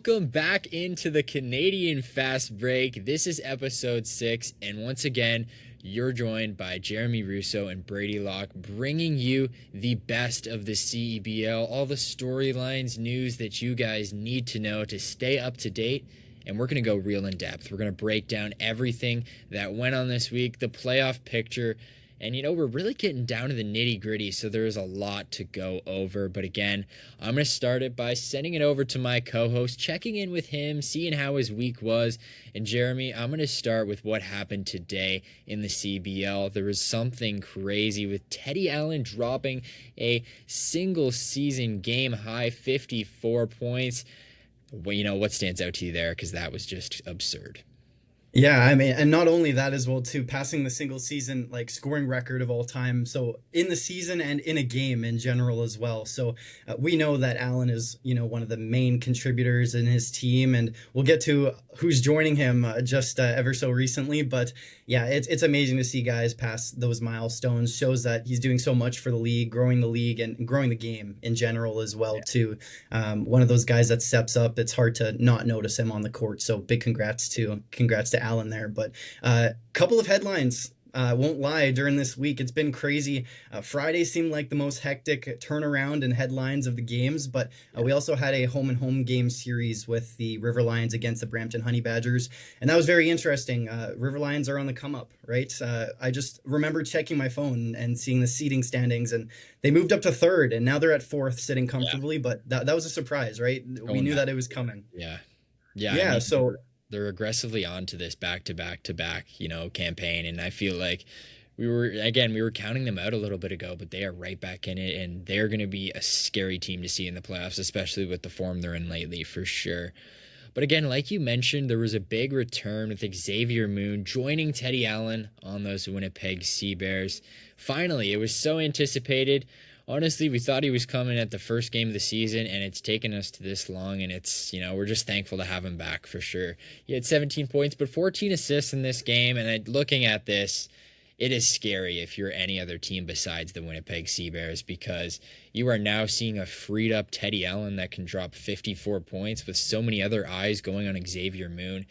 Welcome back into the Canadian Fast Break. This is episode 6, and once again, you're joined by Jeremy Russo and Brady Locke, bringing you the best of the CEBL, all the storylines, news that you guys need to know to stay up to date. And we're going to go real in depth. We're going to break down everything that went on this week, the playoff picture. And, we're really getting down to the nitty gritty, so there's a lot to go over. But again, I'm going to start it by sending it over to my co-host, checking in with him, seeing how his week was. And Jeremy, I'm going to start with what happened today in the CBL. There was something crazy with Teddy Allen dropping a single season game high 54 points. Well, what stands out to you there? Because that was just absurd. Yeah, I mean, and not only that as well, too, passing the single season scoring record of all time. So in the season and in a game in general as well. So we know that Allen is, one of the main contributors in his team, and we'll get to who's joining him just ever so recently. But yeah, it's amazing to see guys pass those milestones. Shows that he's doing so much for the league, and growing the game in general as well, too. One of those guys that steps up. It's hard to not notice him on the court. So big congrats to Allen there. But couple of headlines, won't lie, during this week. It's been crazy. Friday seemed like the most hectic turnaround and headlines of the games, but we also had a home game series with the River Lions against the Brampton Honey Badgers, and that was very interesting. River Lions are on the come up, right? I just remember checking my phone and seeing the seating standings, and they moved up to third, and now they're at fourth, sitting comfortably. But that was a surprise, right? We knew that it was coming. Yeah. So they're aggressively onto this back-to-back, campaign, and I feel like we were counting them out a little bit ago, but they are right back in it, and they're going to be a scary team to see in the playoffs, especially with the form they're in lately, for sure. But again, like you mentioned, there was a big return with Xavier Moon joining Teddy Allen on those Winnipeg Sea Bears. Finally, it was so anticipated. Honestly, we thought he was coming at the first game of the season, and it's taken us to this long, and it's, we're just thankful to have him back for sure. He had 17 points, but 14 assists in this game, and looking at this, it is scary if you're any other team besides the Winnipeg Sea Bears, because you are now seeing a freed up Teddy Allen that can drop 54 points with so many other eyes going on Xavier Moon.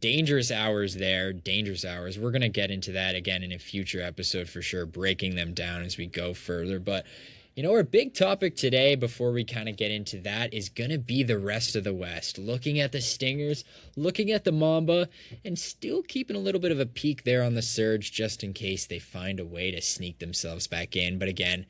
Dangerous hours there, dangerous hours. We're going to get into that again in a future episode for sure, breaking them down as we go further, but our big topic today, before we kind of get into that, is going to be the rest of the West. Looking at the Stingers, looking at the Mamba, and still keeping a little bit of a peek there on the Surge just in case they find a way to sneak themselves back in. But again,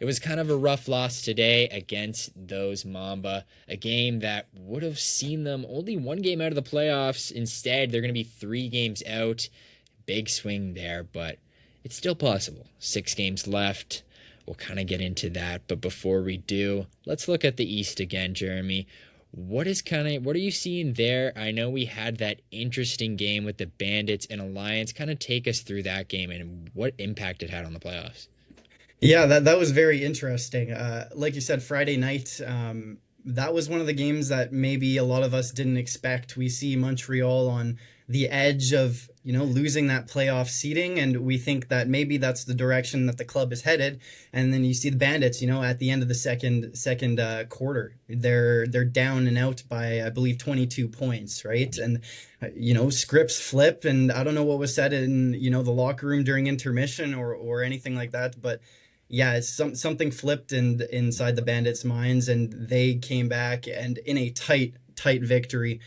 it was kind of a rough loss today against those Mamba, a game that would have seen them only one game out of the playoffs. Instead, they're going to be 3 games out. Big swing there, but it's still possible. 6 games left. We'll kind of get into that, but before we do, let's look at the East again, Jeremy. What are you seeing there? I know we had that interesting game with the Bandits and Alliance. Kind of take us through that game and what impact it had on the playoffs. yeah, that was very interesting. Like you said, Friday night, that was one of the games that maybe a lot of us didn't expect. We see Montreal on the edge of losing that playoff seeding, and we think that maybe that's the direction that the club is headed. And then you see the Bandits, at the end of the second quarter, they're down and out by, I believe, 22 points, right? And scripts flip, and I don't know what was said in the locker room during intermission or anything like that, but yeah, something flipped inside the Bandits' minds, and they came back and in a tight victory,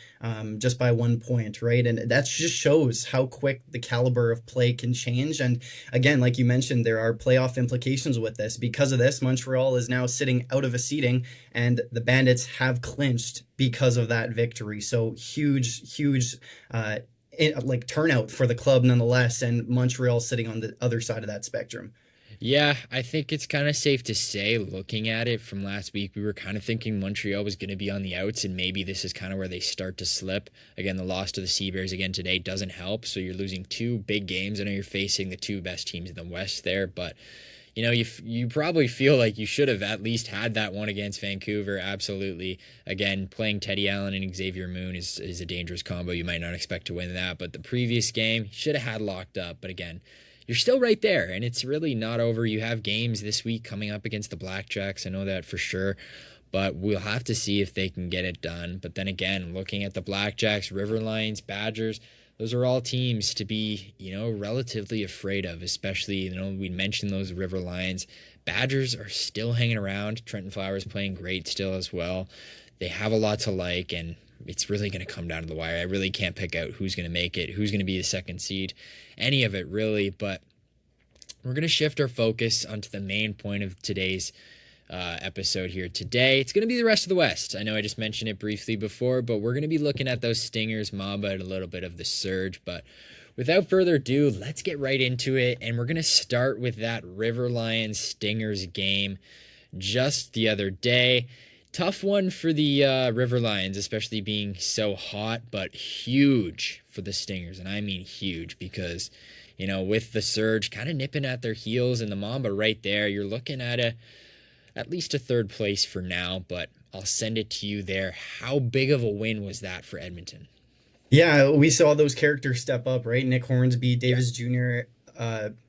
just by 1 point, right? And that just shows how quick the caliber of play can change. And again, like you mentioned, there are playoff implications with this. Because of this, Montreal is now sitting out of a seeding, and the Bandits have clinched because of that victory. So huge turnout for the club nonetheless, and Montreal sitting on the other side of that spectrum. Yeah, I think it's kind of safe to say, looking at it from last week, we were kind of thinking Montreal was going to be on the outs, and maybe this is kind of where they start to slip. Again, the loss to the Sea Bears again today doesn't help, so you're losing 2 big games. I know you're facing the 2 best teams in the West there, but you probably feel like you should have at least had that one against Vancouver. Absolutely. Again, playing Teddy Allen and Xavier Moon is a dangerous combo. You might not expect to win that, but the previous game, should have had locked up. But again, you're still right there, and it's really not over. You have games this week coming up against the Blackjacks. I know that for sure. but we'll have to see if they can get it done. But then again, looking at the Blackjacks, River Lions, Badgers, those are all teams to be, relatively afraid of, especially, we mentioned those River Lions. Badgers are still hanging around. Trenton Flowers playing great still as well. They have a lot to like, and it's really going to come down to the wire. I really can't pick out who's going to make it, who's going to be the second seed, any of it really. But we're going to shift our focus onto the main point of today's episode here today. It's going to be the rest of the West. I know I just mentioned it briefly before, but we're going to be looking at those Stingers, Mamba, and a little bit of the Surge. But without further ado, let's get right into it. And we're going to start with that River Lions Stingers game just the other day. Tough one for the River Lions, especially being so hot, but huge for the Stingers. And I mean huge because, with the Surge kind of nipping at their heels and the Mamba right there, you're looking at at least a third place for now, but I'll send it to you there. How big of a win was that for Edmonton? Yeah, we saw those characters step up, right? Nick Hornsby, Davis Jr.,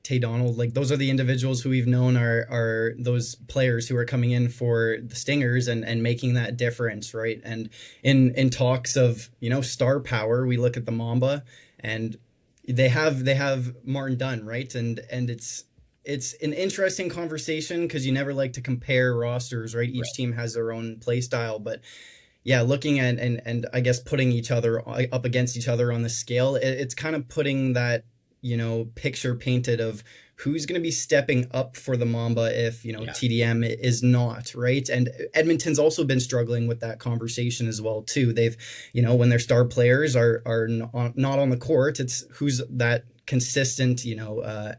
Tay Donald, like those are the individuals who we've known are those players who are coming in for the Stingers and making that difference, right? And in talks of, star power, we look at the Mamba and they have Martin Dunn, right? And it's an interesting conversation because you never like to compare rosters, right? Each team has their own play style, but yeah, looking at and I guess putting each other up against each other on the scale, it's kind of putting that, picture painted of who's going to be stepping up for the Mamba if, TDM is not, right? And Edmonton's also been struggling with that conversation as well, too. They've, when their star players are not on the court, it's who's that consistent,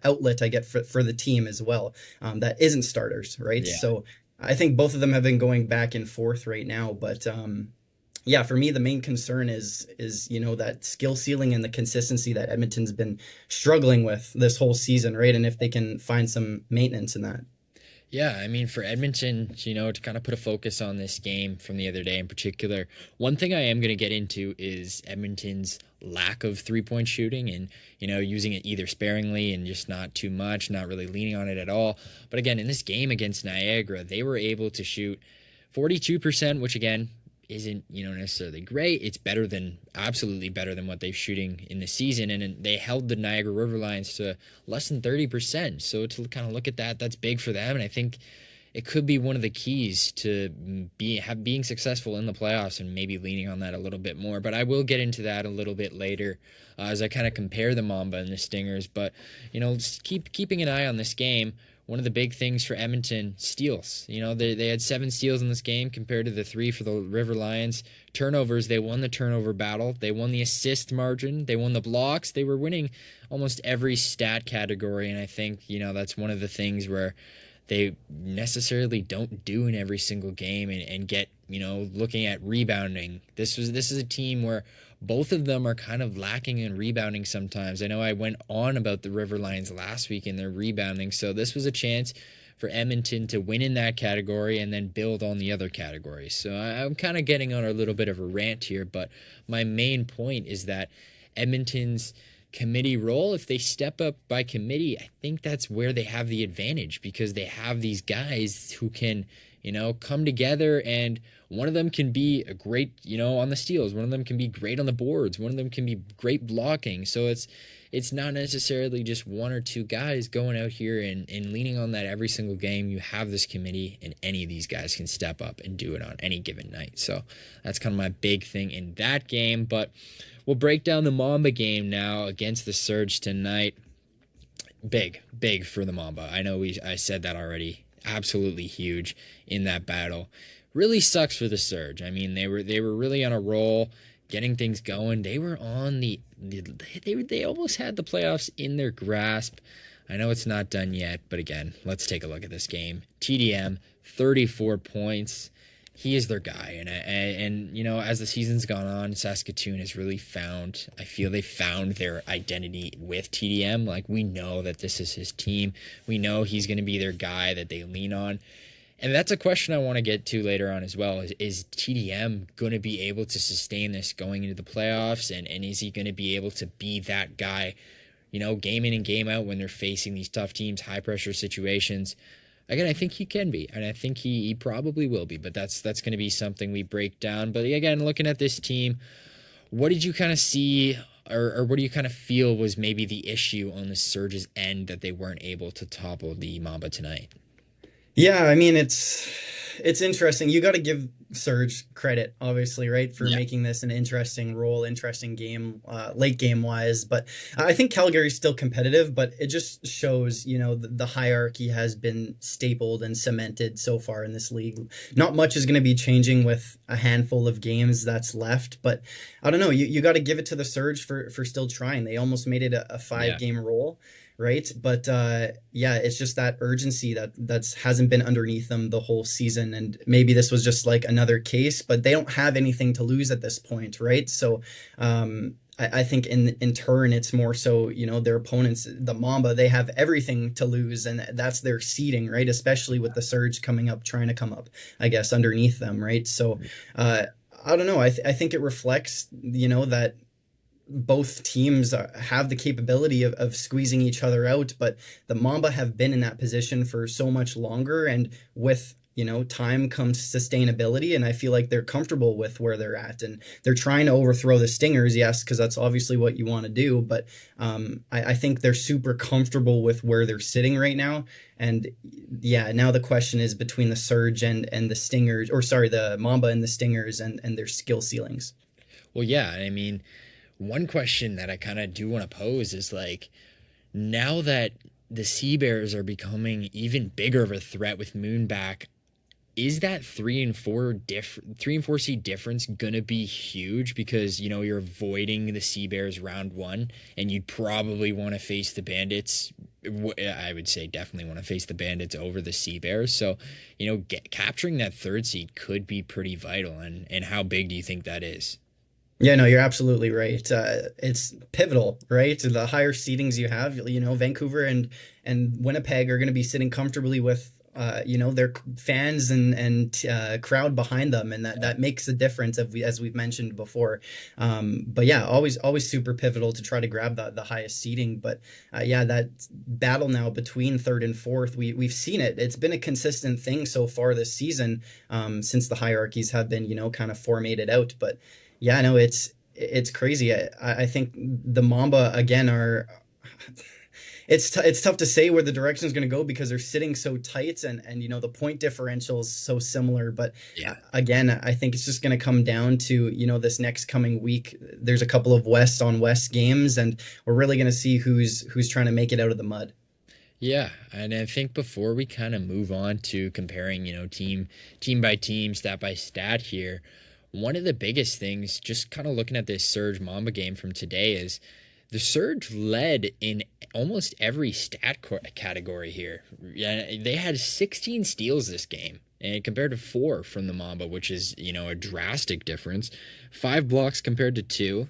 outlet I get for the team as well, that isn't starters, right? Yeah. So I think both of them have been going back and forth right now, but yeah, for me, the main concern is that skill ceiling and the consistency that Edmonton's been struggling with this whole season, right? And if they can find some maintenance in that. Yeah, I mean, for Edmonton, to kind of put a focus on this game from the other day in particular, one thing I am going to get into is Edmonton's lack of three-point shooting and, using it either sparingly and just not too much, not really leaning on it at all. But again, in this game against Niagara, they were able to shoot 42%, which again, isn't necessarily great. It's absolutely better than what they're shooting in the season, and they held the Niagara River Lions to less than 30%. So to kind of look at that, that's big for them, and I think it could be one of the keys to being successful in the playoffs and maybe leaning on that a little bit more. But I will get into that a little bit later as I kind of compare the Mamba and the Stingers. But keeping an eye on this game. One of the big things for Edmonton, steals. They had 7 steals in this game compared to the 3 for the River Lions. Turnovers, they won the turnover battle. They won the assist margin. They won the blocks. They were winning almost every stat category, and I think, that's one of the things where they necessarily don't do in every single game and get, looking at rebounding. This is a team where both of them are kind of lacking in rebounding sometimes. I know I went on about the River Lions last week in their rebounding, so this was a chance for Edmonton to win in that category and then build on the other categories. So I'm kind of getting on a little bit of a rant here, but my main point is that Edmonton's committee role, if they step up by committee, I think that's where they have the advantage because they have these guys who can come together, and one of them can be a great, on the steals. One of them can be great on the boards. One of them can be great blocking. So it's not necessarily just one or two guys going out here and leaning on that every single game. You have this committee, and any of these guys can step up and do it on any given night. So that's kind of my big thing in that game. But we'll break down the Mamba game now against the Surge tonight. Big for the Mamba. I know I said that already. Absolutely huge in that battle. Really sucks for the Surge. I mean, they were really on a roll, getting things going. They were on they almost had the playoffs in their grasp. I know it's not done yet, but again, let's take a look at this game. TDM, 34 points. He is their guy, and as the season's gone on, Saskatoon has really I feel they found their identity with TDM. Like, we know that this is his team. We know he's going to be their guy that they lean on. And that's a question I want to get to later on as well. Is TDM going to be able to sustain this going into the playoffs? And is he going to be able to be that guy, game in and game out when they're facing these tough teams, high pressure situations? Again, I think he can be, and I think he probably will be. But that's going to be something we break down. But again, looking at this team, what did you kind of see, or what do you kind of feel was maybe the issue on the Surge's end that they weren't able to topple the Mamba tonight? Yeah, I mean it's interesting. You got to give Serge credit, obviously, right, for Yeah, making this an interesting role, interesting game, late game wise. But I think Calgary's still competitive, but it just shows, the hierarchy has been stapled and cemented so far in this league. Not much is going to be changing with a handful of games that's left, but I don't know. You got to give it to the Surge for still trying. They almost made it a five yeah. game roll, right? But yeah, it's just that urgency that's hasn't been underneath them the whole season, and maybe this was just like another case, but they don't have anything to lose at this point, right? So I think in turn it's more so, their opponents, the Mamba, they have everything to lose, and that's their seeding, right? Especially with the Surge coming up, trying to come up, I guess, underneath them, right? So uh, I don't know. I think it reflects, that both teams have the capability of squeezing each other out, but the Mamba have been in that position for so much longer, and with time comes sustainability, and I feel like they're comfortable with where they're at, and they're trying to overthrow the Stingers, yes, because that's obviously what you want to do, but I think they're super comfortable with where they're sitting right now, and yeah, now the question is between the Surge and the Stingers, or sorry, the Mamba and the Stingers, and their skill ceilings. Well, yeah. I mean, one question that I kind of do want to pose is like, now that the Sea Bears are becoming even bigger of a threat with Moon back, is that 3 and 4 seed difference gonna be huge because you're avoiding the Sea Bears round one and you'd probably want to face the Bandits. I would say definitely want to face the Bandits over the Sea Bears. So capturing that third seed could be pretty vital. And how big do you think that is? Yeah, no, you're absolutely right. It's pivotal, right? The higher seedings you have, Vancouver and Winnipeg are going to be sitting comfortably with, their fans and crowd behind them, and that makes a difference, as we've mentioned before. But yeah, always super pivotal to try to grab the highest seeding. But yeah, that battle now between third and fourth, we've seen it. It's been a consistent thing so far this season, since the hierarchies have been, kind of formatted out. But yeah, no, it's crazy. I think the Mamba again are. It's tough to say where the direction is going to go because they're sitting so tight, and the point differential is so similar. But Yeah. again, I think it's just going to come down to this next coming week. There's a couple of West on West games, and we're really going to see who's trying to make it out of the mud. Yeah, and I think before we kind of move on to comparing, team by team, stat by stat here, one of the biggest things, just kind of looking at this Surge Mamba game from today, is the Surge led in almost every category here. Yeah, they had 16 steals this game, and compared to 4 from the Mamba, which is a drastic difference. 5 blocks compared to 2.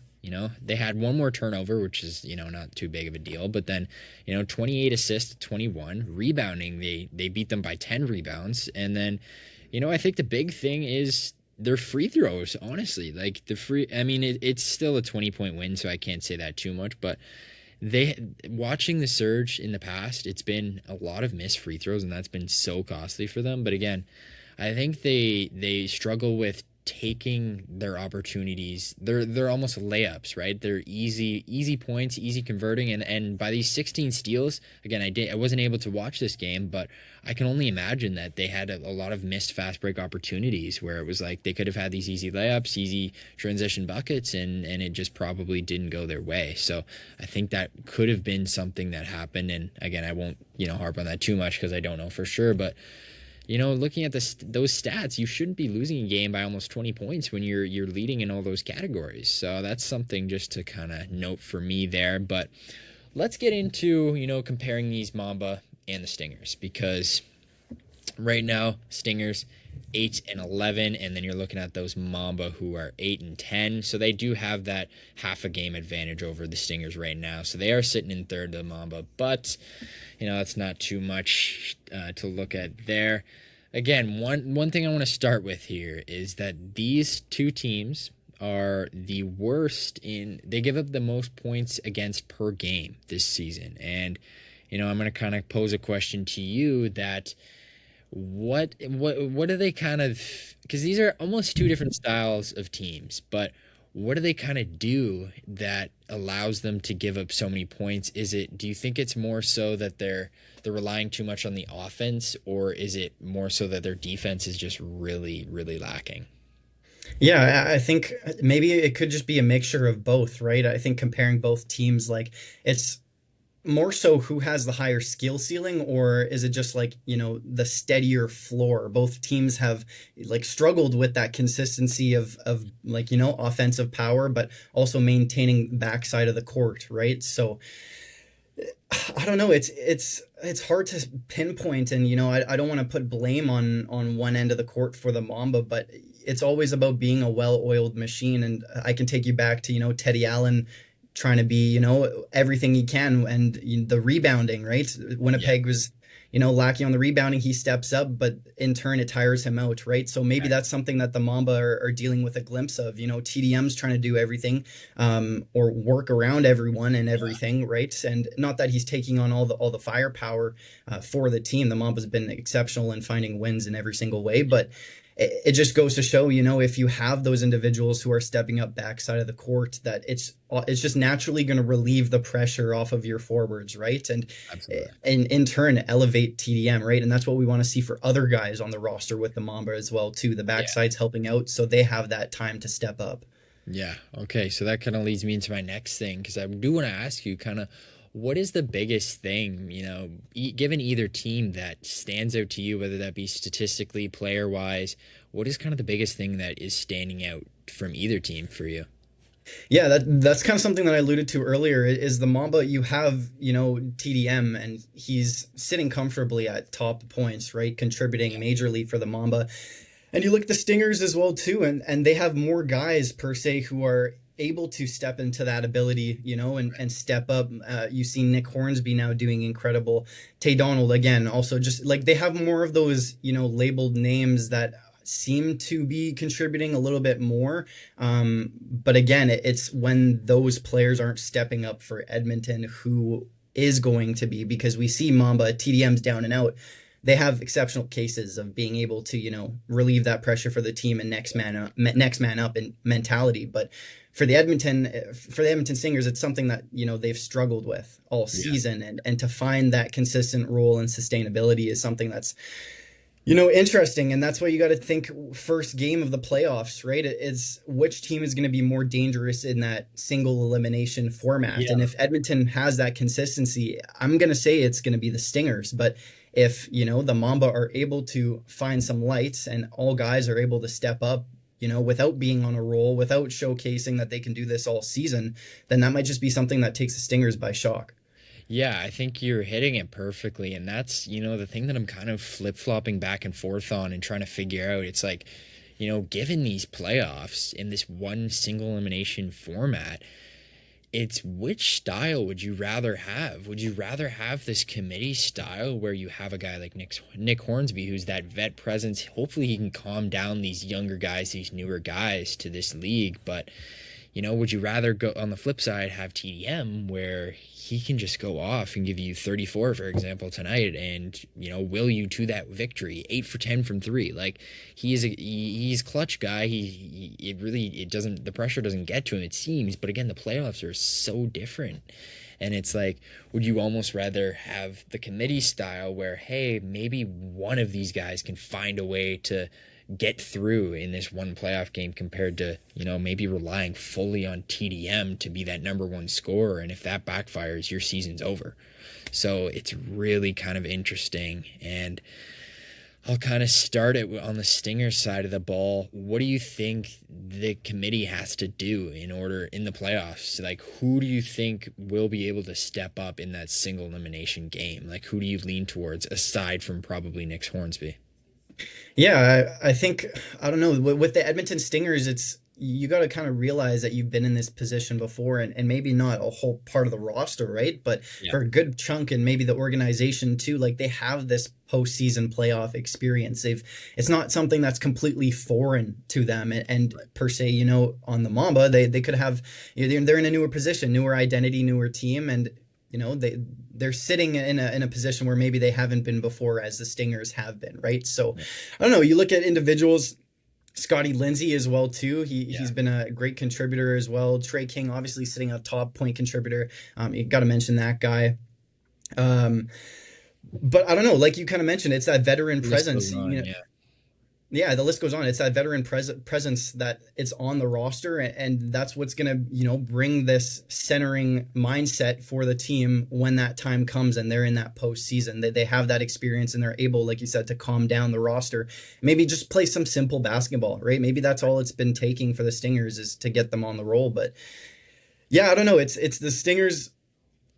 They had one more turnover, which is not too big of a deal. But then 28 assists to 21 rebounding. They beat them by 10 rebounds, and then I think the big thing is their free throws, honestly. Like I mean, it's still a 20-point win, so I can't say that too much, but watching the Surge in the past, it's been a lot of missed free throws, and that's been so costly for them. But again, I think they struggle with taking their opportunities. They're almost layups, right? They're easy points, easy converting, and by these 16 steals, again, I wasn't able to watch this game, but I can only imagine that they had a lot of missed fast break opportunities where it was like they could have had these easy layups, easy transition buckets, and it just probably didn't go their way. So I think that could have been something that happened. And again, I won't harp on that too much because I don't know for sure, but looking at those stats, you shouldn't be losing a game by almost 20 points when you're leading in all those categories. So that's something just to kind of note for me there. But let's get into comparing these Mamba and the Stingers, because right now Stingers 8-11, and then you're looking at those Mamba who are 8-10. So they do have that half a game advantage over the Stingers right now. So they are sitting in third, the Mamba, but that's not too much to look at there. Again, one thing I want to start with here is that these two teams are the worst they give up the most points against per game this season. And I'm going to kind of pose a question to you that What do they kind of, because these are almost two different styles of teams, but what do they kind of do that allows them to give up so many points? Do you think it's more so that they're relying too much on the offense, or is it more so that their defense is just really, really lacking? Yeah, I think maybe it could just be a mixture of both, right? I think comparing both teams, like it's more so who has the higher skill ceiling, or is it just like, the steadier floor? Both teams have like struggled with that consistency of like, offensive power, but also maintaining backside of the court, right? So I don't know. It's hard to pinpoint, and I don't want to put blame on one end of the court for the Mamba, but it's always about being a well-oiled machine. And I can take you back to Teddy Allen trying to be everything he can, and the rebounding, right? Yeah, Winnipeg was lacking on the rebounding. He steps up, but in turn it tires him out, right? So maybe right. that's something that the Mamba are dealing with a glimpse of. TDM's trying to do everything, or work around everyone and Yeah, everything, right? And not that he's taking on all the firepower for the team. The Mamba's been exceptional in finding wins in every single way, but it just goes to show, if you have those individuals who are stepping up backside of the court, that it's just naturally going to relieve the pressure off of your forwards, right? absolutely. And in turn elevate TDM, right? And that's what we want to see for other guys on the roster with the Mamba as well too. The Yeah. backside's helping out, so they have that time to step up. Yeah. Okay. So that kind of leads me into my next thing, because I do want to ask you kind of what is the biggest thing, given either team, that stands out to you, whether that be statistically, player wise? What is kind of the biggest thing that is standing out from either team for you? Yeah, that's kind of something that I alluded to earlier. Is the Mamba, you have, TDM, and he's sitting comfortably at top points, right? Contributing majorly for the Mamba. And you look at the Stingers as well too, and they have more guys per se who are able to step into that ability, and step up. You see Nick Hornsby now doing incredible. Tay Donald again, also just like they have more of those, labeled names that seem to be contributing a little bit more. But again, it's when those players aren't stepping up for Edmonton, who is going to be, because we see Mamba TDM's down and out. They have exceptional cases of being able to, relieve that pressure for the team and next man up in mentality. But for the Edmonton Stingers, it's something that they've struggled with all Yeah. season, and to find that consistent role and sustainability is something that's interesting. And that's why you got to think first game of the playoffs, right? It's which team is going to be more dangerous in that single elimination format. Yeah. And if Edmonton has that consistency, I'm going to say it's going to be the Stingers. But if, the Mamba are able to find some lights and all guys are able to step up, without being on a roll, without showcasing that they can do this all season, then that might just be something that takes the Stingers by shock. Yeah, I think you're hitting it perfectly. And that's, the thing that I'm kind of flip-flopping back and forth on and trying to figure out. It's like, given these playoffs in this one single elimination format, it's which style would you rather have? Would you rather have this committee style where you have a guy like Nick Hornsby, who's that vet presence? Hopefully he can calm down these younger guys, these newer guys to this league. But would you rather go on the flip side, have TDM where he can just go off and give you 34, for example, tonight, and will you to that victory, 8 for 10 from three? Like he's clutch guy. It doesn't, the pressure doesn't get to him, it seems. But again, the playoffs are so different. And it's like, would you almost rather have the committee style where, hey, maybe one of these guys can find a way to get through in this one playoff game, compared to, maybe relying fully on TDM to be that number one scorer. And if that backfires, your season's over. So it's really kind of interesting. And I'll kind of start it on the Stinger side of the ball. What do you think the committee has to do in the playoffs? Like, who do you think will be able to step up in that single elimination game? Like, who do you lean towards aside from probably Nick Hornsby? Yeah, I think, I don't know, with the Edmonton Stingers, it's you got to kind of realize that you've been in this position before, and maybe not a whole part of the roster, right? But Yeah. for a good chunk, and maybe the organization too, like they have this postseason playoff experience. It's not something that's completely foreign to them, and per se, on the Mamba, they could have, they're in a newer position, newer identity, newer team, and they're sitting in a position where maybe they haven't been before, as the Stingers have been, right? So Yeah. I don't know. You look at individuals. Scotty Lindsay as well too. He's Yeah. been a great contributor as well. Trey King obviously sitting a top point contributor. You got to mention that guy. Um, but I don't know, like you kind of mentioned, it's that veteran The list presence. goes on. Yeah. Yeah, the list goes on. It's that veteran presence that it's on the roster, and that's what's going to, bring this centering mindset for the team when that time comes and they're in that postseason. They have that experience and they're able, like you said, to calm down the roster. Maybe just play some simple basketball, right? Maybe that's all it's been taking for the Stingers is to get them on the roll. But yeah, I don't know. It's the Stingers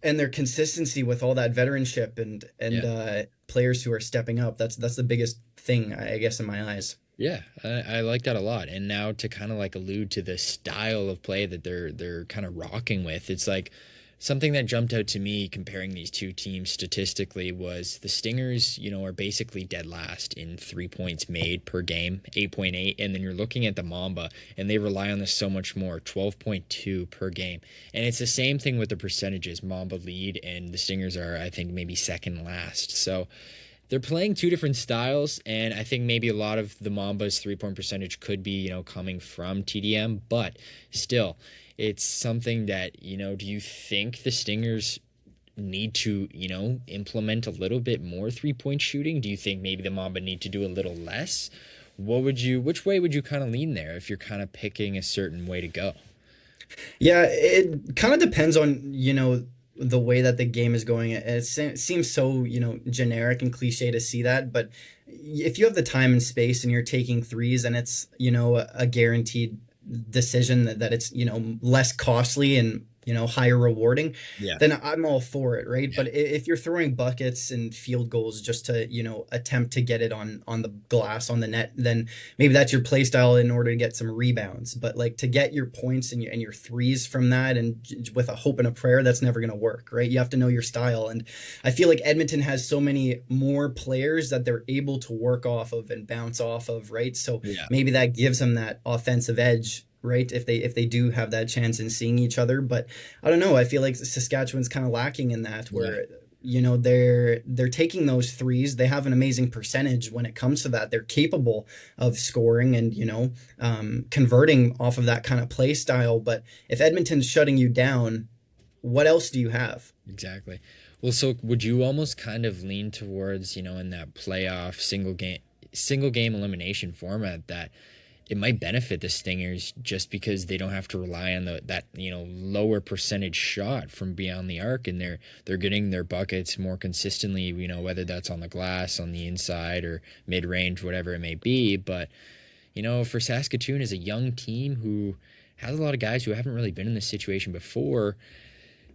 and their consistency with all that veteranship and Yeah. players who are stepping up. That's the biggest thing, I guess, in my eyes. Yeah, I like that a lot. And now to kind of like allude to the style of play that they're kind of rocking with, it's like something that jumped out to me comparing these two teams statistically was the Stingers, are basically dead last in 3 points made per game, 8.8, and then you're looking at the Mamba and they rely on this so much more, 12.2 per game. And it's the same thing with the percentages. Mamba lead and the Stingers are, I think, maybe second last. So they're playing two different styles, and I think maybe a lot of the Mamba's 3 point percentage could be, coming from TDM, but still, it's something that, do you think the Stingers need to, implement a little bit more 3 point shooting? Do you think maybe the Mamba need to do a little less? Which way would you kind of lean there if you're kind of picking a certain way to go? Yeah, it kind of depends on, the way that the game is going. It seems so, generic and cliche to see that, but if you have the time and space and you're taking threes and it's, a guaranteed decision that it's, less costly and, higher rewarding, Yeah. then I'm all for it, right? Yeah. But if you're throwing buckets and field goals just to, attempt to get it on the glass, on the net, then maybe that's your play style in order to get some rebounds. But like to get your points and your threes from that and with a hope and a prayer, that's never going to work, right? You have to know your style. And I feel like Edmonton has so many more players that they're able to work off of and bounce off of, right? So Yeah. maybe that gives them that offensive edge, right? If they do have that chance in seeing each other. But I don't know. I feel like Saskatchewan's kind of lacking in that, Yeah. where they're taking those threes. They have an amazing percentage when it comes to that. They're capable of scoring and converting off of that kind of play style. But if Edmonton's shutting you down, what else do you have? Exactly. Well, so would you almost kind of lean towards, in that playoff single game elimination format that it might benefit the Stingers just because they don't have to rely on that lower percentage shot from beyond the arc, and they're getting their buckets more consistently, whether that's on the glass, on the inside, or mid range, whatever it may be. But for Saskatoon as a young team who has a lot of guys who haven't really been in this situation before,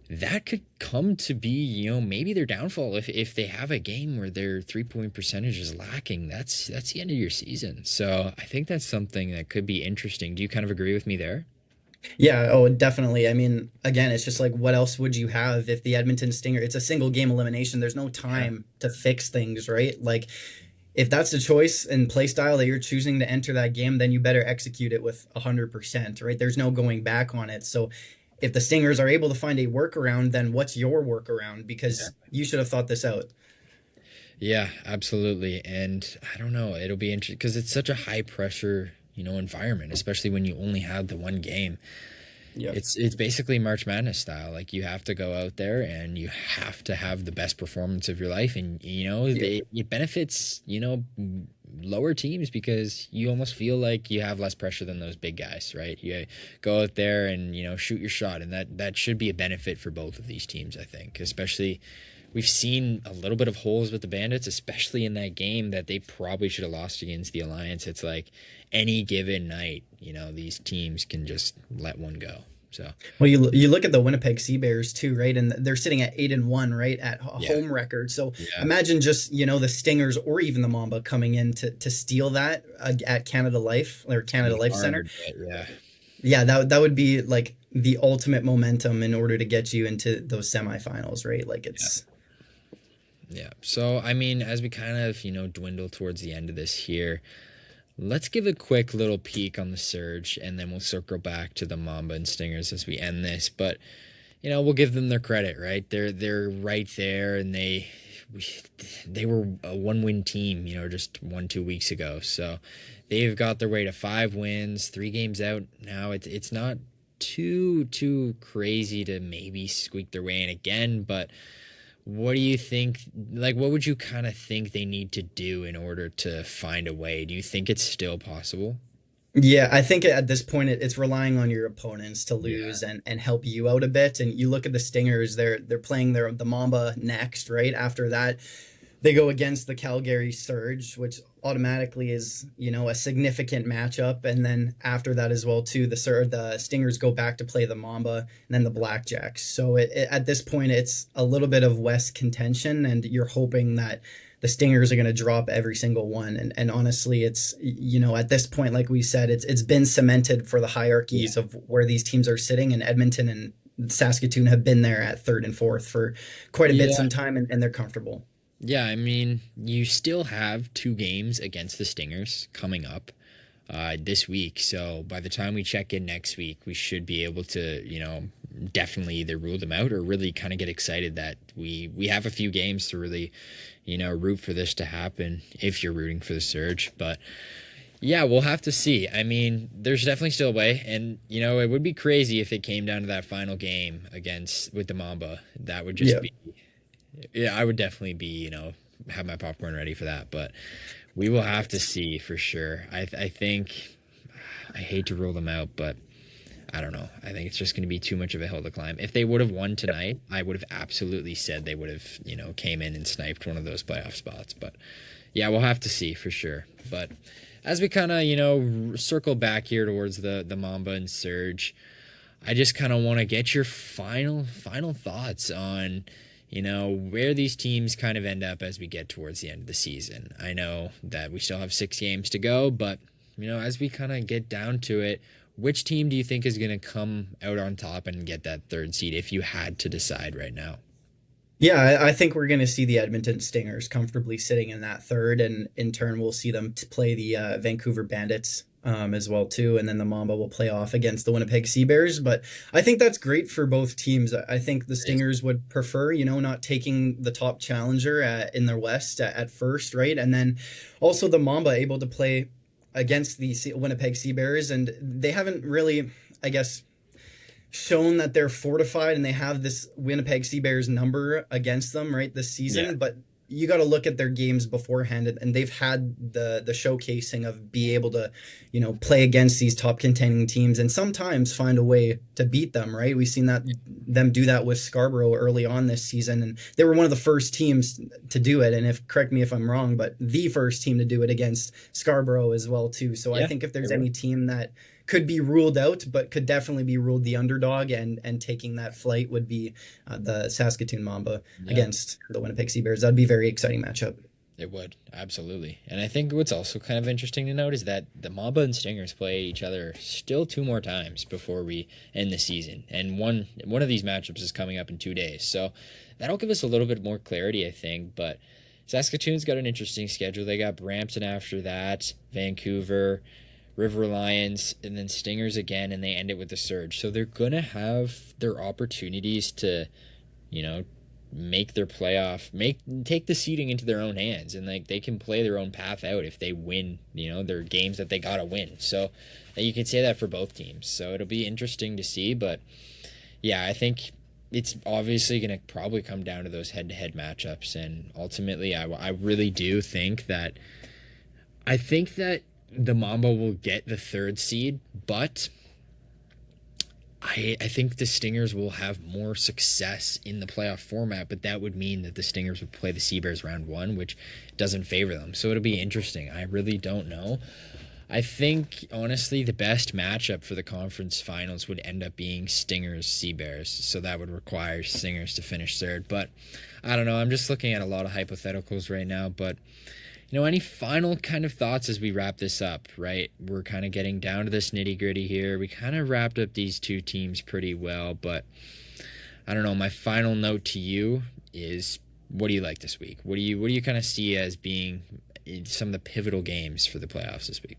that could come to be, maybe their downfall if they have a game where their 3 point percentage is lacking. That's the end of your season. So I think that's something that could be interesting. Do you kind of agree with me there? Yeah, oh, definitely. I mean, again, it's just like, what else would you have if the Edmonton Stinger? It's a single game elimination. There's no Yeah. time to fix things, right? Like, if that's the choice and play style that you're choosing to enter that game, then you better execute it with 100%, right? There's no going back on it. So if the Stingers are able to find a workaround, then what's your workaround? Because you should have thought this out. Yeah, absolutely. And I don't know, it'll be interesting because it's such a high pressure, environment, especially when you only have the one game. Yeah. It's basically March Madness style. Like you have to go out there and you have to have the best performance of your life, and Yeah. it benefits lower teams because you almost feel like you have less pressure than those big guys, right? You go out there and shoot your shot, and that should be a benefit for both of these teams, I think. Especially, we've seen a little bit of holes with the Bandits, especially in that game that they probably should have lost against the Alliance. It's like any given night, these teams can just let one go. So Well, you look at the Winnipeg Sea Bears too, right? And they're sitting at 8-1, right, at a yeah, home record. So yeah, imagine just the Stingers or even the Mamba coming in to steal that at Canada Life or it's gonna Canada be Life hard, Center. but yeah, Yeah, that would be like the ultimate momentum in order to get you into those semifinals, right? Like yeah. it's Yeah. So, I mean, as we kind of, dwindle towards the end of this here, let's give a quick little peek on the Surge, and then we'll circle back to the Mamba and Stingers as we end this. But, we'll give them their credit, right? They're right there, and they were a one-win team, just 1-2 weeks ago. So they've got their way to 5 wins, 3 games out now. It's not too crazy to maybe squeak their way in again, but what do you think? Like, what would you kind of think they need to do in order to find a way? Do you think it's still possible? Yeah, I think at this point it's relying on your opponents to Yeah. lose and help you out a bit. And you look at the Stingers; they're playing the Mamba next, right? After that, they go against the Calgary Surge, which automatically is, a significant matchup. And then after that as well, too, the Stingers go back to play the Mamba and then the Blackjacks. So at this point, it's a little bit of West contention, and you're hoping that the Stingers are going to drop every single one. And honestly, it's, at this point, like we said, it's been cemented for the Yeah. hierarchies of where these teams are sitting, and Edmonton and Saskatoon have been there at third and fourth for quite a bit Yeah. some time, and they're comfortable. Yeah, I mean, you still have 2 games against the Stingers coming up this week. So by the time we check in next week, we should be able to, definitely either rule them out or really kind of get excited that we have a few games to really, root for this to happen if you're rooting for the Surge. But yeah, we'll have to see. I mean, there's definitely still a way, and it would be crazy if it came down to that final game against with the Mamba. That would just Yeah. be, yeah, I would definitely be, have my popcorn ready for that. But we will have to see for sure. I think I hate to rule them out, but I don't know. I think it's just going to be too much of a hill to climb. If they would have won tonight, I would have absolutely said they would have, came in and sniped one of those playoff spots. But yeah, we'll have to see for sure. But as we kind of, circle back here towards the Mamba and Surge, I just kind of want to get your final thoughts on, where these teams kind of end up as we get towards the end of the season. I know that we still have 6 games to go, but as we kind of get down to it, which team do you think is going to come out on top and get that third seed if you had to decide right now? Yeah, I think we're going to see the Edmonton Stingers comfortably sitting in that third, and in turn, we'll see them play the Vancouver Bandits as well too, and then the Mamba will play off against the Winnipeg Sea Bears. But I think that's great for both teams. I think the It is. Stingers would prefer, not taking the top challenger in their West at first, right, and then also the Mamba able to play against the Winnipeg Sea Bears, and they haven't really, I guess, shown that they're fortified and they have this Winnipeg Sea Bears number against them right this Yeah. season. But you got to look at their games beforehand, and they've had the showcasing of be able to play against these top contending teams and sometimes find a way to beat them, right? We've seen that them do that with Scarborough early on this season, and they were one of the first teams to do it, and if correct me if I'm wrong, but the first team to do it against Scarborough as well too. So I Yeah. think if They there's were. any team that could be ruled out, but could definitely be ruled the underdog, and taking that flight would be the Saskatoon Mamba Yeah. against the Winnipeg Sea Bears. That'd be a very exciting matchup. It would, absolutely. And I think what's also kind of interesting to note is that the Mamba and Stingers play each other still 2 more times before we end the season. And one of these matchups is coming up in 2 days. So that'll give us a little bit more clarity, I think. But Saskatoon's got an interesting schedule. They got Brampton after that, Vancouver, River Lions, and then Stingers again, and they end it with the Surge. So they're gonna have their opportunities to, you know, make their playoff, make take the seeding into their own hands, and like they can play their own path out if they win, their games that they gotta win. So you can say that for both teams. So it'll be interesting to see, but yeah, I think it's obviously going to probably come down to those head-to-head matchups, and ultimately, I really do think that the Mamba will get the third seed, but I think the Stingers will have more success in the playoff format, but that would mean that the Stingers would play the Seabears round one, which doesn't favor them. So it'll be interesting. I really don't know. I think, honestly, the best matchup for the conference finals would end up being Stingers Seabears. So that would require Stingers to finish third. But I don't know. I'm just looking at a lot of hypotheticals right now. But any final kind of thoughts as we wrap this up, right? We're kind of getting down to this nitty gritty here. We kind of wrapped up these two teams pretty well, but I don't know. My final note to you is, what do you like this week? What do you kind of see as being some of the pivotal games for the playoffs this week?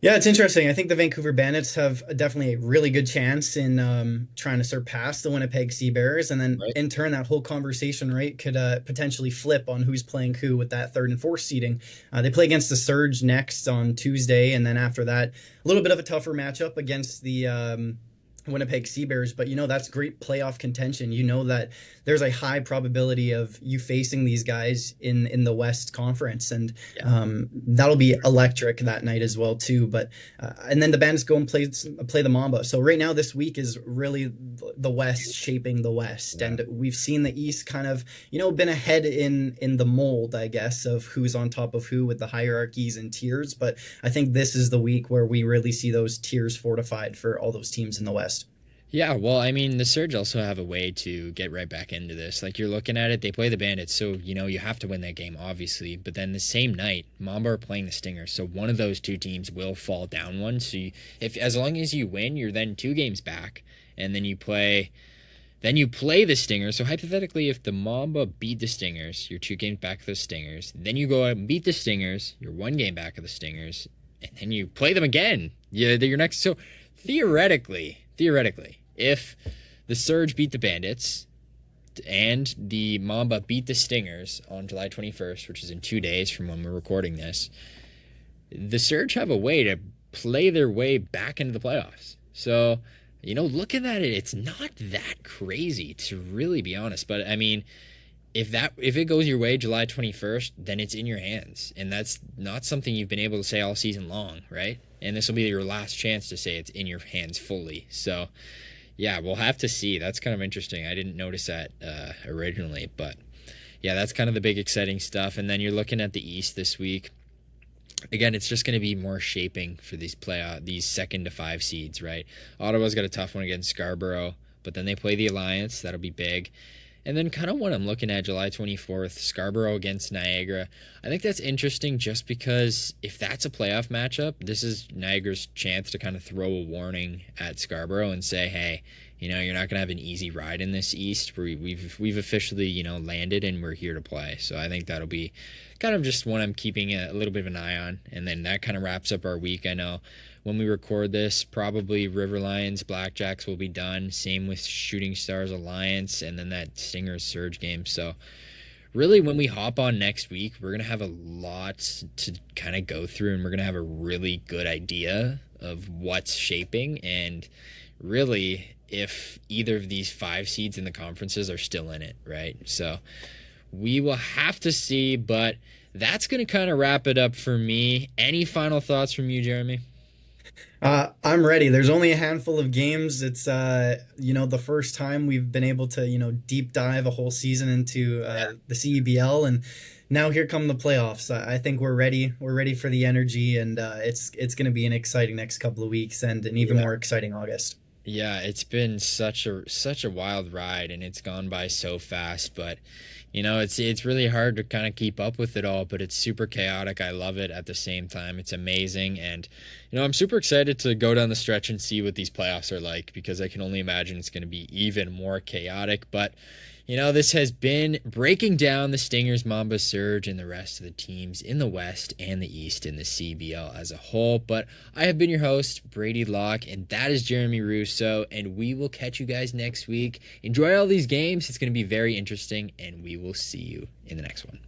Yeah, it's interesting. I think the Vancouver Bandits have definitely a really good chance in trying to surpass the Winnipeg Sea Bears, and then Right. in turn, that whole conversation, right, could potentially flip on who's playing who with that third and fourth seeding. They play against the Surge next on Tuesday, and then after that, a little bit of a tougher matchup against the Winnipeg Sea Bears, but that's great playoff contention. You know that there's a high probability of you facing these guys in the West Conference, and Yeah. that'll be electric that night as well too. But and then the Bandits go and play the Mamba. So right now this week is really the West shaping the West, Yeah. and we've seen the East kind of been ahead in the mold, I guess, of who's on top of who with the hierarchies and tiers. But I think this is the week where we really see those tiers fortified for all those teams in the West. Yeah, well, I mean, the Surge also have a way to get right back into this. Like you're looking at it, they play the Bandits, so you have to win that game, obviously. But then the same night, Mamba are playing the Stingers, so one of those two teams will fall down one. So if as long as you win, you're then 2 games back, and then you play the Stingers. So hypothetically, if the Mamba beat the Stingers, you're 2 games back of the Stingers. Then you go out and beat the Stingers, you're 1 game back of the Stingers, and then you play them again. Yeah, they're your next. So theoretically, if the Surge beat the Bandits and the Mamba beat the Stingers on July 21st, which is in 2 days from when we're recording this, the Surge have a way to play their way back into the playoffs. So, looking at it, it's not that crazy to really be honest. But I mean, if it goes your way July 21st, then it's in your hands. And that's not something you've been able to say all season long, right? And this will be your last chance to say it's in your hands fully. So, yeah, we'll have to see. That's kind of interesting. I didn't notice that originally, but yeah, that's kind of the big exciting stuff. And then you're looking at the East this week. Again, it's just going to be more shaping for these 2 to 5 seeds, right? Ottawa's got a tough one against Scarborough, but then they play the Alliance. That'll be big. And then kind of what I'm looking at, July 24th, Scarborough against Niagara. I think that's interesting just because if that's a playoff matchup, this is Niagara's chance to kind of throw a warning at Scarborough and say, hey, you're not going to have an easy ride in this East. We've officially, landed and we're here to play. So I think that'll be kind of just one I'm keeping a little bit of an eye on. And then that kind of wraps up our week. I know when we record this, probably River Lions, Blackjacks will be done. Same with Shooting Stars Alliance, and then that Stingers Surge game. So really, when we hop on next week, we're going to have a lot to kind of go through, and we're going to have a really good idea of what's shaping, and really if either of these 5 seeds in the conferences are still in it, right? So we will have to see, but that's going to kind of wrap it up for me. Any final thoughts from you, Jeremy? I'm ready. There's only a handful of games. It's the first time we've been able to deep dive a whole season into the CEBL, and now here come the playoffs. I think we're ready. We're ready for the energy, and it's going to be an exciting next couple of weeks and an even Yeah. more exciting August. Yeah, it's been such a wild ride, and it's gone by so fast, but it's really hard to kind of keep up with it all, but it's super chaotic. I love it at the same time. It's amazing, and I'm super excited to go down the stretch and see what these playoffs are like, because I can only imagine it's going to be even more chaotic. But this has been breaking down the Stingers, Mamba, Surge, and the rest of the teams in the West and the East in the CBL as a whole. But I have been your host, Brady Locke, and that is Jeremy Russo, and we will catch you guys next week. Enjoy all these games. It's going to be very interesting, and we will see you in the next one.